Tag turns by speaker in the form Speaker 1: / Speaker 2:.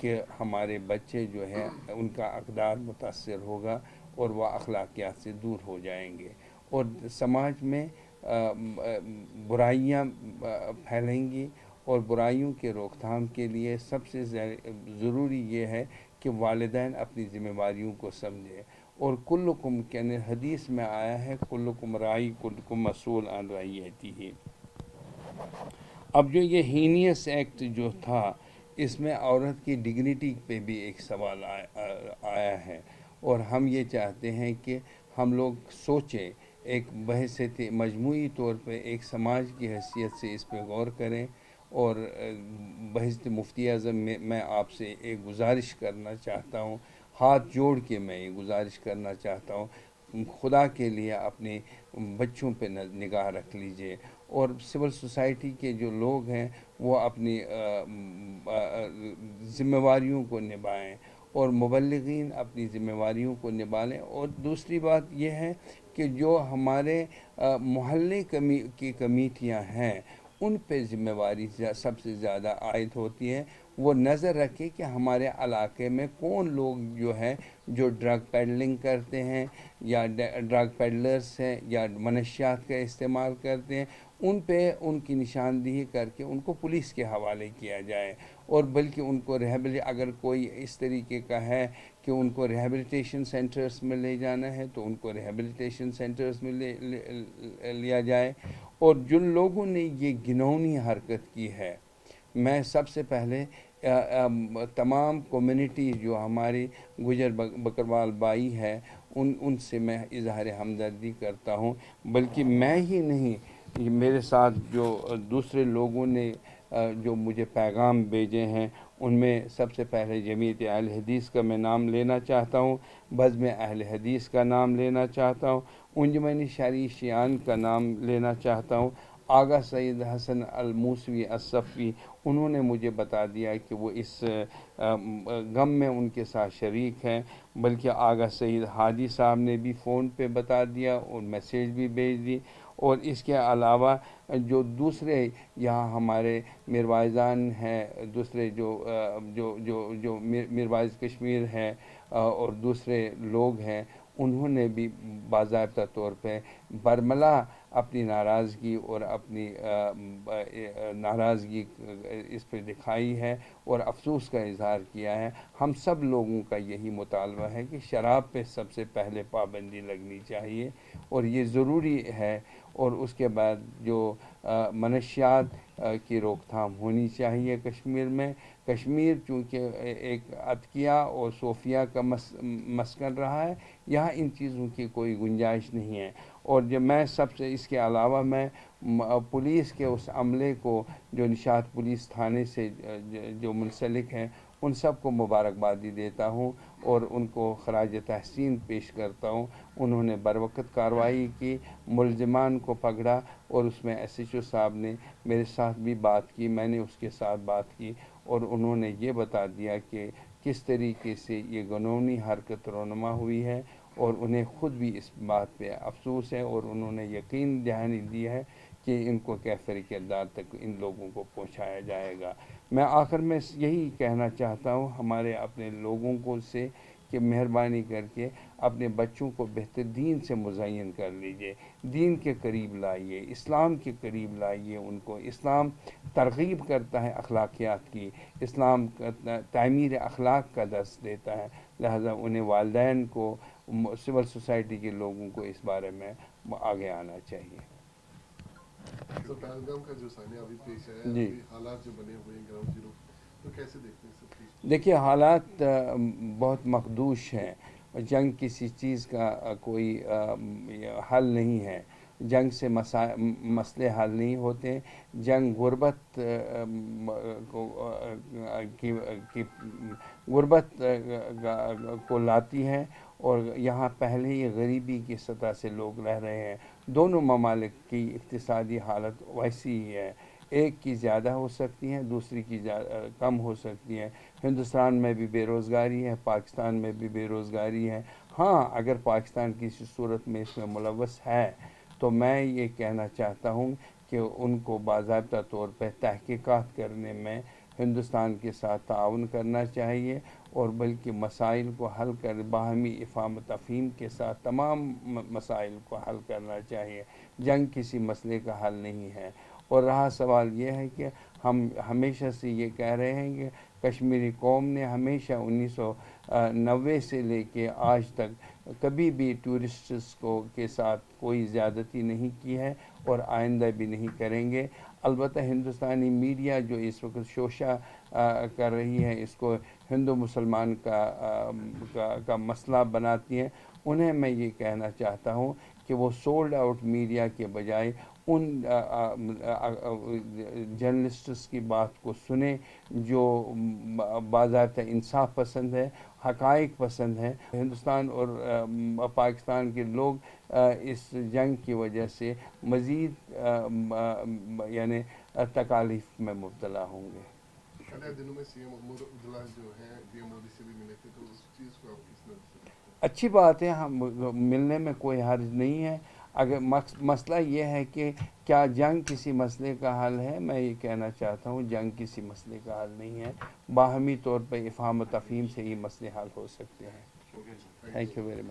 Speaker 1: کہ ہمارے بچے جو ہے ان کا اقدار متاثر ہوگا اور وہ اخلاقیات سے دور ہو جائیں گے، اور سماج میں برائیاں پھیلیں گی، اور برائیوں کے روک تھام کے لیے سب سے ضروری یہ ہے کہ والدین اپنی ذمہ داریوں کو سمجھیں، اور کلکم یعنی حدیث میں آیا ہے کلکم رائی کلکم مسئول عن رعیتہ۔ اب جو یہ ہینیس ایکٹ جو تھا، اس میں عورت کی ڈگنیٹی پہ بھی ایک سوال آیا ہے، اور ہم یہ چاہتے ہیں کہ ہم لوگ سوچیں، ایک بحثیت مجموعی طور پہ ایک سماج کی حیثیت سے اس پہ غور کریں، اور بحثیت مفتی اعظم میں آپ سے ایک گزارش کرنا چاہتا ہوں، ہاتھ جوڑ کے میں یہ گزارش کرنا چاہتا ہوں، خدا کے لیے اپنے بچوں پہ نگاہ رکھ لیجئے، اور سول سوسائٹی کے جو لوگ ہیں وہ اپنی ذمہ داریوں کو نبھائیں، اور مبلغین اپنی ذمہ داریوں کو نبھائیں۔ اور دوسری بات یہ ہے کہ جو ہمارے محلے کی کمیٹیاں ہیں، ان پہ ذمہ داری سب سے زیادہ عائد ہوتی ہے۔ وہ نظر رکھے کہ ہمارے علاقے میں کون لوگ جو ہے جو ڈرگ پیڈلنگ کرتے ہیں، یا ڈرگ پیڈلرز ہیں، یا منشیات کا استعمال کرتے ہیں، ان پہ ان کی نشاندہی کر کے ان کو پولیس کے حوالے کیا جائے، اور بلکہ ان کو اگر کوئی اس طریقے کا ہے کہ ان کو ریہیبلیٹیشن سینٹرز میں لے جانا ہے تو ان کو ریہیبلیٹیشن سینٹرز میں لیا جائے۔ اور جن لوگوں نے یہ گھناؤنی حرکت کی ہے، میں سب سے پہلے تمام کمیونٹی جو ہماری گجر بکروال بائی ہے ان سے میں اظہار ہمدردی کرتا ہوں، بلکہ میں ہی نہیں، میرے ساتھ جو دوسرے لوگوں نے جو مجھے پیغام بھیجے ہیں، ان میں سب سے پہلے جمعیت اہل حدیث کا میں نام لینا چاہتا ہوں، بزم اہل حدیث کا نام لینا چاہتا ہوں، انجمن شرعی شیعان کا نام لینا چاہتا ہوں، آغا سید حسن الموسوی الصفی، انہوں نے مجھے بتا دیا کہ وہ اس غم میں ان کے ساتھ شریک ہیں، بلکہ آغا سید حاجی صاحب نے بھی فون پہ بتا دیا اور میسیج بھی بھیج دی، اور اس کے علاوہ جو دوسرے یہاں ہمارے میروائزان ہیں، دوسرے جو میروائز کشمیر ہیں، اور دوسرے لوگ ہیں، انہوں نے بھی باضابطہ طور پہ برملا اپنی ناراضگی اور اپنی ناراضگی اس پہ دکھائی ہے اور افسوس کا اظہار کیا ہے۔ ہم سب لوگوں کا یہی مطالبہ ہے کہ شراب پہ سب سے پہلے پابندی لگنی چاہیے، اور یہ ضروری ہے، اور اس کے بعد جو منشیات کی روک تھام ہونی چاہیے کشمیر میں۔ کشمیر چونکہ ایک اتقیہ اور صوفیہ کا مسکن رہا ہے، یہاں ان چیزوں کی کوئی گنجائش نہیں ہے۔ اور جب میں سب سے اس کے علاوہ میں پولیس کے اس عملے کو جو نشاط پولیس تھانے سے جو منسلک ہیں، ان سب کو مبارکبادی دیتا ہوں اور ان کو خراج تحسین پیش کرتا ہوں۔ انہوں نے بروقت کارروائی کی، ملزمان کو پکڑا، اور اس میں ایس ایچ او صاحب نے میرے ساتھ بھی بات کی، میں نے اس کے ساتھ بات کی، اور انہوں نے یہ بتا دیا کہ کس طریقے سے یہ گھناؤنی حرکت رونما ہوئی ہے، اور انہیں خود بھی اس بات پہ افسوس ہے، اور انہوں نے یقین دہانی دی ہے کہ ان کو کیفر کردار تک ان لوگوں کو پہنچایا جائے گا۔ میں آخر میں یہی کہنا چاہتا ہوں ہمارے اپنے لوگوں کو سے کہ مہربانی کر کے اپنے بچوں کو بہتر دین سے مزین کر لیجئے، دین کے قریب لائیے، اسلام کے قریب لائیے ان کو۔ اسلام ترغیب کرتا ہے اخلاقیات کی، اسلام تعمیر اخلاق کا درس دیتا ہے، لہذا انہیں والدین کو، سول سوسائٹی کے لوگوں کو اس بارے میں آگے آنا چاہیے۔
Speaker 2: تو پہلگام کا جو سانحہ ابھی پیش ہے،
Speaker 1: جی،
Speaker 2: ابھی حالات جو بنے ہوئے ہیں گراؤنڈ زیرو، تو کیسے دیکھتے ہیں سب چیز؟
Speaker 1: دیکھیے حالات بہت مخدوش ہیں، جنگ کسی چیز کا کوئی حل نہیں ہے، جنگ سے مسئلے حل نہیں ہوتے، جنگ غربت کو لاتی ہے، اور یہاں پہلے ہی غریبی کی سطح سے لوگ رہ رہے ہیں۔ دونوں ممالک کی اقتصادی حالت ویسی ہی ہے، ایک کی زیادہ ہو سکتی ہیں، دوسری کی کم ہو سکتی ہیں۔ ہندوستان میں بھی بے روزگاری ہے، پاکستان میں بھی بے روزگاری ہے۔ ہاں، اگر پاکستان کسی صورت میں اس میں ملوث ہے تو میں یہ کہنا چاہتا ہوں کہ ان کو باضابطہ طور پہ تحقیقات کرنے میں ہندوستان کے ساتھ تعاون کرنا چاہیے اور بلکہ مسائل کو حل کر باہمی افہام و تفہیم کے ساتھ تمام مسائل کو حل کرنا چاہیے. جنگ کسی مسئلے کا حل نہیں ہے. اور رہا سوال یہ ہے کہ ہم ہمیشہ سے یہ کہہ رہے ہیں کہ کشمیری قوم نے ہمیشہ 1990 سے لے کے آج تک کبھی بھی ٹورسٹس کے ساتھ کوئی زیادتی نہیں کی ہے اور آئندہ بھی نہیں کریں گے. البتہ ہندوستانی میڈیا جو اس وقت شوشہ کر رہی ہے، اس کو ہندو مسلمان کا مسئلہ بناتی ہیں، انہیں میں یہ کہنا چاہتا ہوں کہ وہ سولڈ آؤٹ میڈیا کے بجائے ان جرنلسٹس کی بات کو سنیں جو باضابطہ انصاف پسند ہے، حقائق پسند ہے. ہندوستان اور پاکستان کے لوگ اس جنگ کی وجہ سے مزید یعنی تکالیف میں مبتلا ہوں گے.
Speaker 2: حالیہ دنوں میں سی ایم محمود عبداللہ جو ہیں پی ایم مودی سے بھی ملے تھے، تو اس چیز کو آپ کس نظر سے دیکھتے ہیں؟
Speaker 1: اچھی بات ہے، ہم ملنے میں کوئی حرج نہیں ہے. اگر مسئلہ یہ ہے کہ کیا جنگ کسی مسئلے کا حل ہے، میں یہ کہنا چاہتا ہوں جنگ کسی مسئلے کا حل نہیں ہے. باہمی طور پر افہام و تفہیم سے ہی مسئلے حل ہو سکتے ہیں. Thank you very much.